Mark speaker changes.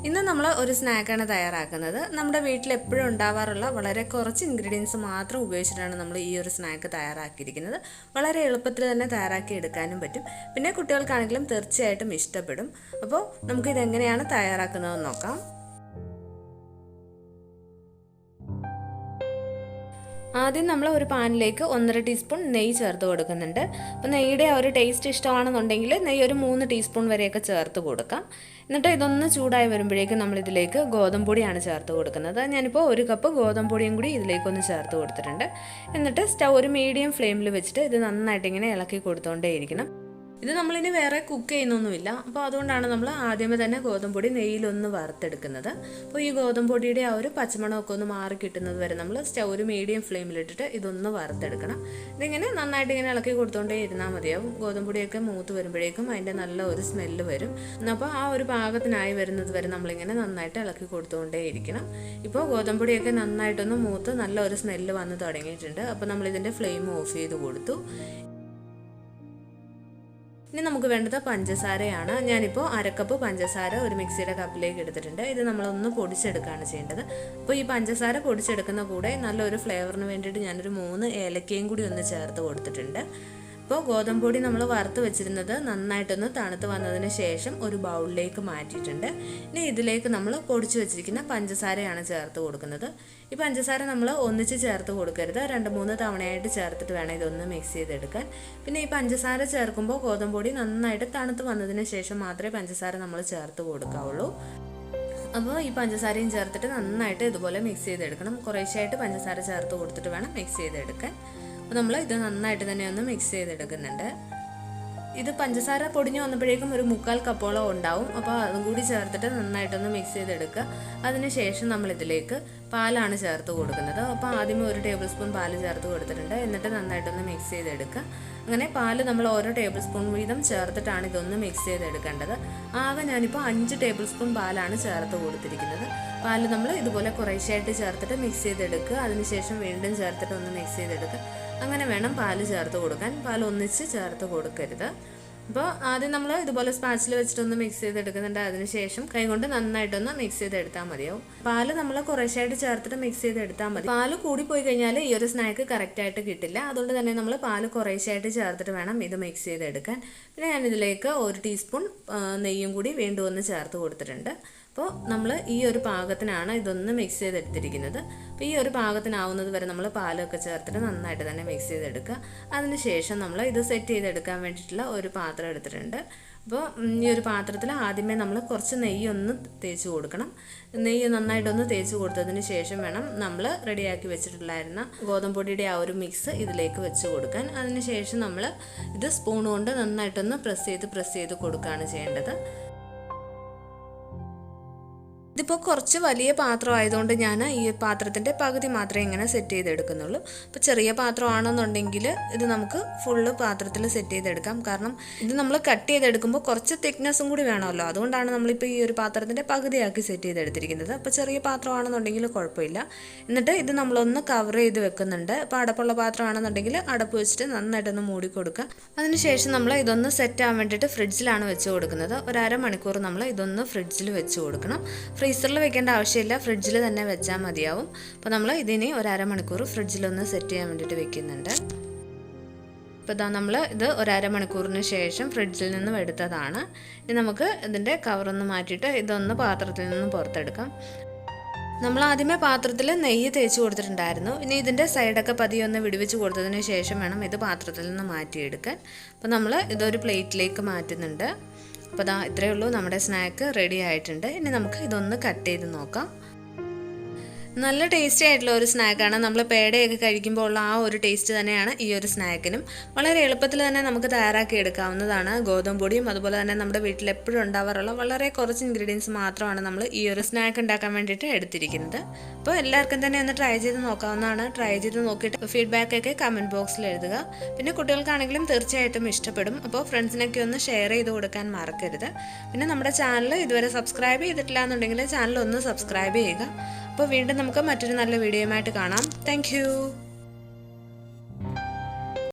Speaker 1: ഇന്ന് നമ്മൾ ഒരു സ്നാക്കാണ് തയ്യാറാക്കുന്നത്. നമ്മുടെ വീട്ടിൽ എപ്പോഴും ഉണ്ടാവാറുള്ള വളരെ കുറച്ച് ഇൻഗ്രീഡിയൻസ് മാത്രം ഉപയോഗിച്ചിട്ടാണ് നമ്മൾ ഈ ഒരു സ്നാക്ക് തയ്യാറാക്കിയിരിക്കുന്നത്. വളരെ എളുപ്പത്തിൽ തന്നെ തയ്യാറാക്കി എടുക്കാനും പറ്റും. പിന്നെ കുട്ടികൾക്കാണെങ്കിലും തീർച്ചയായിട്ടും ഇഷ്ടപ്പെടും. അപ്പോൾ നമുക്കിതെങ്ങനെയാണ് തയ്യാറാക്കുന്നതെന്ന് നോക്കാം. ആദ്യം നമ്മൾ ഒരു പാനിലേക്ക് 1.5 ടീസ്പൂൺ നെയ്യ് ചേർത്ത് കൊടുക്കുന്നുണ്ട്. അപ്പോൾ നെയ്യുടെ ആ ഒരു ടേസ്റ്റ് ഇഷ്ടമാണെന്നുണ്ടെങ്കിൽ നെയ്യ് ഒരു 3 ടീസ്പൂൺ വരെയൊക്കെ ചേർത്ത് കൊടുക്കാം. എന്നിട്ട് ഇതൊന്ന് ചൂടായി വരുമ്പോഴേക്കും നമ്മളിതിലേക്ക് ഗോതമ്പൊടിയാണ് ചേർത്ത് കൊടുക്കുന്നത്. ഞാനിപ്പോൾ 1 കപ്പ് ഗോതമ്പൊടിയും കൂടി ഇതിലേക്കൊന്ന് ചേർത്ത് കൊടുത്തിട്ടുണ്ട്. എന്നിട്ട് സ്റ്റൗ ഒരു മീഡിയം ഫ്ലെയിമിൽ വെച്ചിട്ട് ഇത് നന്നായിട്ട് ഇങ്ങനെ ഇളക്കി കൊടുത്തുകൊണ്ടേയിരിക്കണം. ഇത് നമ്മളിനി വേറെ കുക്ക് ചെയ്യുന്നൊന്നുമില്ല. അപ്പോൾ അതുകൊണ്ടാണ് നമ്മൾ ആദ്യമേ തന്നെ ഗോതമ്പൊടി നെയ്യിലൊന്ന് വറുത്തെടുക്കുന്നത്. അപ്പോൾ ഈ ഗോതമ്പൊടിയുടെ ആ ഒരു പച്ചമണമൊക്കെ ഒന്ന് മാറി കിട്ടുന്നത് വരെ നമ്മൾ സ്റ്റൗ ഒരു മീഡിയം ഫ്ലെയിമിലിട്ടിട്ട് ഇതൊന്ന് വറുത്തെടുക്കണം. ഇതിങ്ങനെ നന്നായിട്ട് ഇങ്ങനെ ഇളക്കി കൊടുത്തുകൊണ്ടേ ഇരുന്നാൽ മതിയാവും. ഗോതമ്പൊടിയൊക്കെ മൂത്ത് വരുമ്പോഴേക്കും അതിൻ്റെ നല്ല ഒരു സ്മെല്ല് വരും. അപ്പോൾ ആ ഒരു പാകത്തിനായി വരുന്നത് വരെ നമ്മളിങ്ങനെ നന്നായിട്ട് ഇളക്കി കൊടുത്തുകൊണ്ടേ ഇരിക്കണം. ഇപ്പോൾ ഗോതമ്പൊടിയൊക്കെ നന്നായിട്ടൊന്ന് മൂത്ത് നല്ല ഒരു സ്മെല്ല് വന്ന് തുടങ്ങിയിട്ടുണ്ട്. അപ്പോൾ നമ്മളിതിൻ്റെ ഫ്ലെയിം ഓഫ് ചെയ്ത് കൊടുത്തു. ഇനി നമുക്ക് വേണ്ടത് പഞ്ചസാരയാണ്. ഞാനിപ്പോൾ 1/2 കപ്പ് പഞ്ചസാര ഒരു മിക്സിയുടെ കപ്പിലേക്ക് എടുത്തിട്ടുണ്ട്. ഇത് നമ്മളൊന്ന് പൊടിച്ചെടുക്കുകയാണ് ചെയ്യേണ്ടത്. അപ്പോൾ ഈ പഞ്ചസാര പൊടിച്ചെടുക്കുന്ന കൂടെ നല്ലൊരു ഫ്ലേവറിന് വേണ്ടിയിട്ട് ഞാനൊരു 3 ഏലക്കയും കൂടി ഒന്ന് ചേർത്ത് കൊടുത്തിട്ടുണ്ട്. ഇപ്പോൾ ഗോതമ്പൊടി നമ്മൾ വറുത്ത് വെച്ചിരുന്നത് നന്നായിട്ടൊന്ന് തണുത്ത് വന്നതിന് ശേഷം ഒരു ബൗളിലേക്ക് മാറ്റിയിട്ടുണ്ട്. ഇനി ഇതിലേക്ക് നമ്മൾ പൊടിച്ചു വെച്ചിരിക്കുന്ന പഞ്ചസാരയാണ് ചേർത്ത് കൊടുക്കുന്നത്. ഈ പഞ്ചസാര നമ്മൾ ഒന്നിച്ച് ചേർത്ത് കൊടുക്കരുത്. 2-3 തവണയായിട്ട് ചേർത്തിട്ട് വേണം ഇതൊന്ന് മിക്സ് ചെയ്തെടുക്കാൻ. പിന്നെ ഈ പഞ്ചസാര ചേർക്കുമ്പോൾ ഗോതമ്പൊടി നന്നായിട്ട് തണുത്ത് വന്നതിന് ശേഷം മാത്രമേ പഞ്ചസാര നമ്മൾ ചേർത്ത് കൊടുക്കാവുള്ളൂ. അപ്പോൾ ഈ പഞ്ചസാരയും ചേർത്തിട്ട് നന്നായിട്ട് ഇതുപോലെ മിക്സ് ചെയ്തെടുക്കണം. കുറേശ്ശായിട്ട് പഞ്ചസാര ചേർത്ത് കൊടുത്തിട്ട് വേണം മിക്സ് ചെയ്തെടുക്കാൻ. അപ്പോൾ നമ്മൾ ഇത് നന്നായിട്ട് തന്നെ ഒന്ന് മിക്സ് ചെയ്തെടുക്കുന്നുണ്ട്. ഇത് പഞ്ചസാര പൊടിഞ്ഞു വന്നപ്പോഴേക്കും ഒരു 3/4 കപ്പോളം ഉണ്ടാവും. അപ്പോൾ അതും കൂടി ചേർത്തിട്ട് നന്നായിട്ടൊന്ന് മിക്സ് ചെയ്തെടുക്കുക. അതിനുശേഷം നമ്മളിതിലേക്ക് പാലാണ് ചേർത്ത് കൊടുക്കുന്നത്. അപ്പോൾ ആദ്യമേ 1 ടേബിൾ സ്പൂൺ പാല് ചേർത്ത് കൊടുത്തിട്ടുണ്ട്. എന്നിട്ട് നന്നായിട്ടൊന്ന് മിക്സ് ചെയ്തെടുക്കുക. അങ്ങനെ പാല് നമ്മൾ ഓരോ ടേബിൾ സ്പൂൺ വീതം ചേർത്തിട്ടാണ് ഇതൊന്ന് മിക്സ് ചെയ്തെടുക്കേണ്ടത്. ആകെ ഞാനിപ്പോൾ 5 ടേബിൾ സ്പൂൺ പാലാണ് ചേർത്ത് കൊടുത്തിരിക്കുന്നത്. പാല് നമ്മൾ ഇതുപോലെ കുറേശ്ശായിട്ട് ചേർത്തിട്ട് മിക്സ് ചെയ്തെടുക്കുക. അതിനുശേഷം വീണ്ടും ചേർത്തിട്ട് ഒന്ന് മിക്സ് ചെയ്തെടുക്കുക. അങ്ങനെ വേണം പാല് ചേർത്ത് കൊടുക്കാൻ. പാൽ ഒന്നിച്ച് ചേർത്ത് കൊടുക്കരുത്. അപ്പോൾ ആദ്യം നമ്മൾ ഇതുപോലെ സ്പാച്ചിൽ വെച്ചിട്ടൊന്ന് മിക്സ് ചെയ്തെടുക്കുന്നുണ്ട്. അതിനുശേഷം കൈകൊണ്ട് നന്നായിട്ടൊന്ന് മിക്സ് ചെയ്തെടുത്താൽ മതിയാവും. പാല് നമ്മൾ കുറേശ്ശായിട്ട് ചേർത്തിട്ട് മിക്സ് ചെയ്തെടുത്താൽ മതി. പാല് കൂടിപ്പോയി കഴിഞ്ഞാൽ ഈ ഒരു സ്നാക്ക് കറക്റ്റായിട്ട് കിട്ടില്ല. അതുകൊണ്ട് തന്നെ നമ്മൾ പാല് കുറേശ്ശായിട്ട് ചേർത്തിട്ട് വേണം ഇത് മിക്സ് ചെയ്തെടുക്കാൻ. പിന്നെ ഞാനിതിലേക്ക് 1 ടീസ്പൂൺ നെയ്യും കൂടി വീണ്ടും ഒന്ന് ചേർത്ത് കൊടുത്തിട്ടുണ്ട്. അപ്പോൾ നമ്മൾ ഈ ഒരു പാകത്തിനാണ് ഇതൊന്ന് മിക്സ് ചെയ്തെടുത്തിരിക്കുന്നത്. അപ്പോൾ ഈ ഒരു പാകത്തിനാവുന്നത് വരെ നമ്മൾ പാലൊക്കെ ചേർത്തിട്ട് നന്നായിട്ട് തന്നെ മിക്സ് ചെയ്തെടുക്കുക. അതിനുശേഷം നമ്മൾ ഇത് സെറ്റ് ചെയ്തെടുക്കാൻ വേണ്ടിയിട്ടുള്ള ഒരു പാത്രം എടുത്തിട്ടുണ്ട്. അപ്പോൾ ഈ ഒരു പാത്രത്തിൽ ആദ്യമേ നമ്മൾ കുറച്ച് നെയ്യ് ഒന്ന് തേച്ച് കൊടുക്കണം. നെയ്യ് നന്നായിട്ടൊന്ന് തേച്ച് കൊടുത്തതിന് ശേഷം വേണം നമ്മൾ റെഡിയാക്കി വെച്ചിട്ടുണ്ടായിരുന്ന ഗോതമ്പൊടിയുടെ ആ ഒരു മിക്സ് ഇതിലേക്ക് വെച്ച് കൊടുക്കാൻ. അതിനുശേഷം നമ്മൾ ഇത് സ്പൂൺ കൊണ്ട് നന്നായിട്ടൊന്ന് പ്രസ് ചെയ്ത് കൊടുക്കുകയാണ് ചെയ്യേണ്ടത്. ഇതിപ്പോൾ കുറച്ച് വലിയ പാത്രം ആയതുകൊണ്ട് ഞാൻ ഈ പാത്രത്തിൻ്റെ പകുതി മാത്രമേ ഇങ്ങനെ സെറ്റ് ചെയ്തെടുക്കുന്നുള്ളൂ. അപ്പോൾ ചെറിയ പാത്രമാണെന്നുണ്ടെങ്കിൽ ഇത് നമുക്ക് ഫുള്ള് പാത്രത്തിൽ സെറ്റ് ചെയ്തെടുക്കാം. കാരണം ഇത് നമ്മൾ കട്ട് ചെയ്തെടുക്കുമ്പോൾ കുറച്ച് തിക്നെസ്സും കൂടി വേണമല്ലോ. അതുകൊണ്ടാണ് നമ്മളിപ്പോൾ ഈ ഒരു പാത്രത്തിൻ്റെ പകുതിയാക്കി സെറ്റ് ചെയ്തെടുത്തിരിക്കുന്നത്. അപ്പോൾ ചെറിയ പാത്രമാണെന്നുണ്ടെങ്കിൽ കുഴപ്പമില്ല. എന്നിട്ട് ഇത് നമ്മളൊന്ന് കവർ ചെയ്ത് വെക്കുന്നുണ്ട്. അപ്പോൾ അടപ്പുള്ള പാത്രമാണെന്നുണ്ടെങ്കിൽ അടപ്പ് വെച്ചിട്ട് നന്നായിട്ടൊന്ന് മൂടി കൊടുക്കുക. അതിനുശേഷം നമ്മൾ ഇതൊന്ന് സെറ്റ് ആവാൻ വേണ്ടിയിട്ട് ഫ്രിഡ്ജിലാണ് വെച്ച് കൊടുക്കുന്നത്. ഒരു 1/2 മണിക്കൂർ നമ്മൾ ഇതൊന്ന് ഫ്രിഡ്ജിൽ വെച്ച് കൊടുക്കണം. ഫ്രീസറിൽ വെക്കേണ്ട ആവശ്യമില്ല, ഫ്രിഡ്ജിൽ തന്നെ വെച്ചാൽ മതിയാവും. അപ്പോൾ നമ്മൾ ഇതിനെ ഒരു 1/2 മണിക്കൂർ ഫ്രിഡ്ജിലൊന്ന് സെറ്റ് ചെയ്യാൻ വേണ്ടിയിട്ട് വെക്കുന്നുണ്ട്. അപ്പോൾ ഇതാ നമ്മൾ ഇത് ഒരു 1/2 മണിക്കൂറിന് ശേഷം ഫ്രിഡ്ജിൽ നിന്നും എടുത്തതാണ്. ഇനി നമുക്ക് ഇതിൻ്റെ കവറൊന്ന് മാറ്റിയിട്ട് ഇതൊന്ന് പാത്രത്തിൽ നിന്നും പുറത്തെടുക്കാം. നമ്മൾ ആദ്യമേ പാത്രത്തിൽ നെയ്യ് തേച്ച് കൊടുത്തിട്ടുണ്ടായിരുന്നു. ഇനി ഇതിൻ്റെ സൈഡൊക്കെ പതിയൊന്ന് വിടുവിച്ച് കൊടുത്തതിന് ശേഷം വേണം ഇത് പാത്രത്തിൽ നിന്ന് മാറ്റിയെടുക്കാൻ. അപ്പോൾ നമ്മൾ ഇതൊരു പ്ലേറ്റിലേക്ക് മാറ്റുന്നുണ്ട്. അപ്പോൾ ദാ ഇത്രയേ ഉള്ളൂ, നമ്മുടെ സ്നാക്ക് റെഡി ആയിട്ടുണ്ട്. ഇനി നമുക്ക് ഇതൊന്ന് കട്ട് ചെയ്ത് നോക്കാം. നല്ല ടേസ്റ്റി ആയിട്ടുള്ള ഒരു സ്നാക്കാണ്. നമ്മൾ പേടയൊക്കെ കഴിക്കുമ്പോൾ ഉള്ള ആ ഒരു ടേസ്റ്റ് തന്നെയാണ് ഈ ഒരു സ്നാക്കിനും. വളരെ എളുപ്പത്തിൽ തന്നെ നമുക്ക് തയ്യാറാക്കി എടുക്കാവുന്നതാണ്. ഗോതമ്പൊടിയും അതുപോലെ തന്നെ നമ്മുടെ വീട്ടിൽ എപ്പോഴും ഉണ്ടാവാറുള്ള വളരെ കുറച്ച് ഇൻഗ്രീഡിയൻസ് മാത്രമാണ് നമ്മൾ ഈ ഒരു സ്നാക്ക് ഉണ്ടാക്കാൻ വേണ്ടിയിട്ട് എടുത്തിരിക്കുന്നത്. അപ്പോൾ എല്ലാവർക്കും തന്നെ ഒന്ന് ട്രൈ ചെയ്ത് നോക്കാവുന്നതാണ്. ട്രൈ ചെയ്ത് നോക്കിയിട്ട് ഫീഡ്ബാക്കൊക്കെ കമൻറ്റ് ബോക്സിൽ എഴുതുക. പിന്നെ കുട്ടികൾക്കാണെങ്കിലും തീർച്ചയായിട്ടും ഇഷ്ടപ്പെടും. അപ്പോൾ ഫ്രണ്ട്സിനൊക്കെ ഒന്ന് ഷെയർ ചെയ്ത് കൊടുക്കാൻ മറക്കരുത്. പിന്നെ നമ്മുടെ ചാനൽ ഇതുവരെ സബ്സ്ക്രൈബ് ചെയ്തിട്ടില്ല എന്നുണ്ടെങ്കിൽ ചാനൽ ഒന്ന് സബ്സ്ക്രൈബ് ചെയ്യുക. അപ്പോൾ വീണ്ടും നമുക്ക് മറ്റൊരു നല്ല വീഡിയോയുമായിട്ട് കാണാം. താങ്ക്